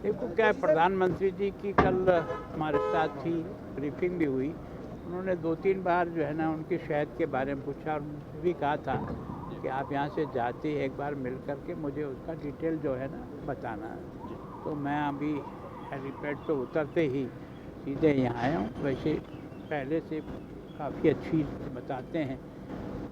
देखो क्या है, प्रधानमंत्री जी की कल हमारे साथ ही ब्रीफिंग भी हुई। उन्होंने 2-3 बार जो है ना उनकी शहद के बारे में पूछा और मुझे भी कहा था कि आप यहाँ से जाते ही एक बार मिल करके मुझे उसका डिटेल जो है ना बताना है। तो मैं अभी हेलीपैड पे उतरते ही सीधे यहाँ आया हूँ। वैसे पहले से काफ़ी अच्छी बताते हैं,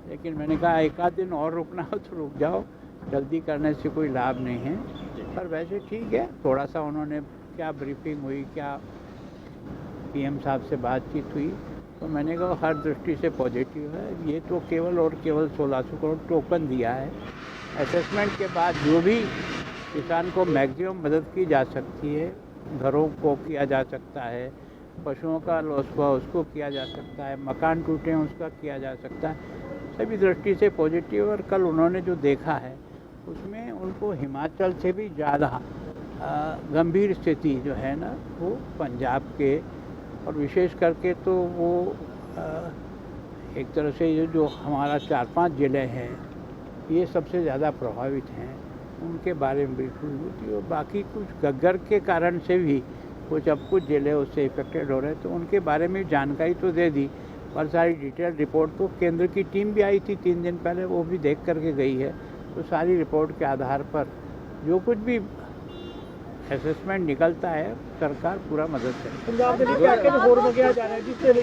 लेकिन मैंने कहा एक आध दिन और रुकना हो तो रुक जाओ, जल्दी करने से कोई लाभ नहीं है। पर वैसे ठीक है, थोड़ा सा उन्होंने क्या ब्रीफिंग हुई, क्या पीएम साहब से बातचीत हुई, तो मैंने कहा हर दृष्टि से पॉजिटिव है। ये तो केवल और केवल 1600 करोड़ टोकन दिया है। असेसमेंट के बाद जो भी किसान को मैक्सिमम मदद की जा सकती है, घरों को किया जा सकता है, पशुओं का लॉस हुआ उसको किया जा सकता है, मकान टूटे हैं उसका किया जा सकता है, सभी दृष्टि से पॉजिटिव। और कल उन्होंने जो देखा है उसमें उनको हिमाचल से भी ज़्यादा गंभीर स्थिति जो है ना वो पंजाब के, और विशेष करके तो वो एक तरह से ये जो हमारा 4-5 ज़िले हैं ये सबसे ज़्यादा प्रभावित हैं, उनके बारे में बिल्कुल हुई थी। और बाकी कुछ गग्गर के कारण से भी कुछ ज़िले उससे इफेक्टेड हो रहे हैं, तो उनके बारे में जानकारी तो दे दी। और सारी डिटेल रिपोर्ट तो केंद्र की टीम भी आई थी 3 दिन पहले, वो भी देख करके गई है। तो सारी रिपोर्ट के आधार पर जो कुछ भी असेसमेंट निकलता है सरकार पूरा मदद करेगी। पंजाब के लिए पैकेज और मंगाया जा रहा है जिससे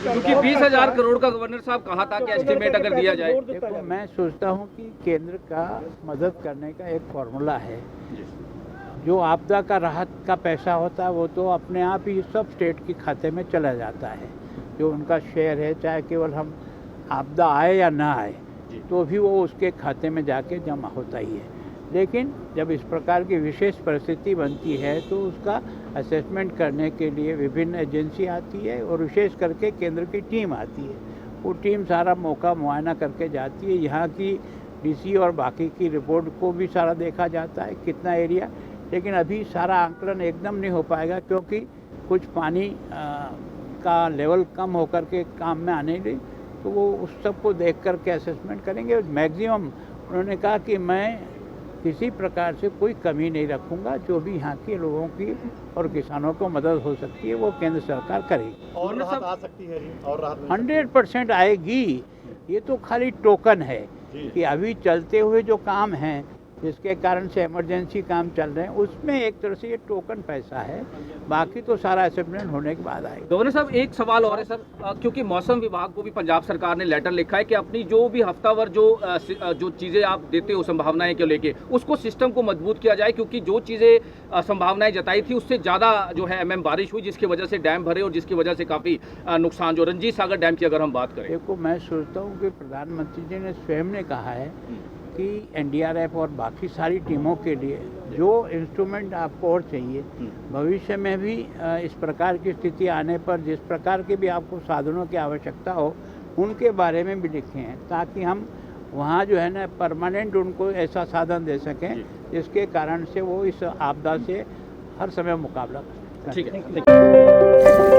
क्योंकि 20,000 करोड़ का गवर्नर साहब कहा था कि एस्टिमेट अगर दिया जाए। देखो मैं सोचता हूँ कि केंद्र का मदद करने का एक फॉर्मूला है। जो आपदा का राहत का पैसा होता है वो तो अपने आप ही सब स्टेट के खाते में चला जाता है, जो उनका शेयर है, चाहे केवल हम आपदा आए या ना आए तो भी वो उसके खाते में जाके जमा होता ही है। लेकिन जब इस प्रकार की विशेष परिस्थिति बनती है तो उसका असेसमेंट करने के लिए विभिन्न एजेंसी आती है और विशेष करके केंद्र की टीम आती है। वो टीम सारा मौका मुआयना करके जाती है, यहाँ की डीसी और बाकी की रिपोर्ट को भी सारा देखा जाता है कितना एरिया। लेकिन अभी सारा आंकलन एकदम नहीं हो पाएगा क्योंकि कुछ पानी का लेवल कम होकर के काम में आने लगी, तो वो उस सब को देख करके असेसमेंट करेंगे। मैक्सिमम उन्होंने कहा कि मैं किसी प्रकार से कोई कमी नहीं रखूंगा, जो भी यहाँ के लोगों की और किसानों को मदद हो सकती है वो केंद्र सरकार करेगी। और राहत आ सकती है और राहत 100% आएगी। ये तो खाली टोकन है कि अभी चलते हुए जो काम हैं जिसके कारण से इमरजेंसी काम चल रहे हैं उसमें एक तरह से ये टोकन पैसा है, बाकी तो सारा असेसमेंट होने के बाद आएगा। गवर्नर साहब एक सवाल और है सर, क्योंकि मौसम विभाग को भी पंजाब सरकार ने लेटर लिखा है कि अपनी जो भी हफ्तावार जो चीज़ें आप देते हो संभावनाएं को लेके उसको सिस्टम को मजबूत किया जाए, क्योंकि जो चीज़ें संभावनाएं जताई थी उससे ज़्यादा जो है बारिश हुई जिसकी वजह से डैम भरे और जिसकी वजह से काफ़ी नुकसान, जो रंजीत सागर डैम की अगर हम बात करें। देखो मैं सोचता हूँ कि प्रधानमंत्री जी ने स्वयं ने कहा है कि एनडीआरएफ और बाकी सारी टीमों के लिए जो इंस्ट्रूमेंट आपको और चाहिए, भविष्य में भी इस प्रकार की स्थिति आने पर जिस प्रकार के भी आपको साधनों की आवश्यकता हो उनके बारे में भी लिखे हैं, ताकि हम वहाँ जो है ना परमानेंट उनको ऐसा साधन दे सकें जिसके कारण से वो इस आपदा से हर समय मुकाबला करें। ठीक है।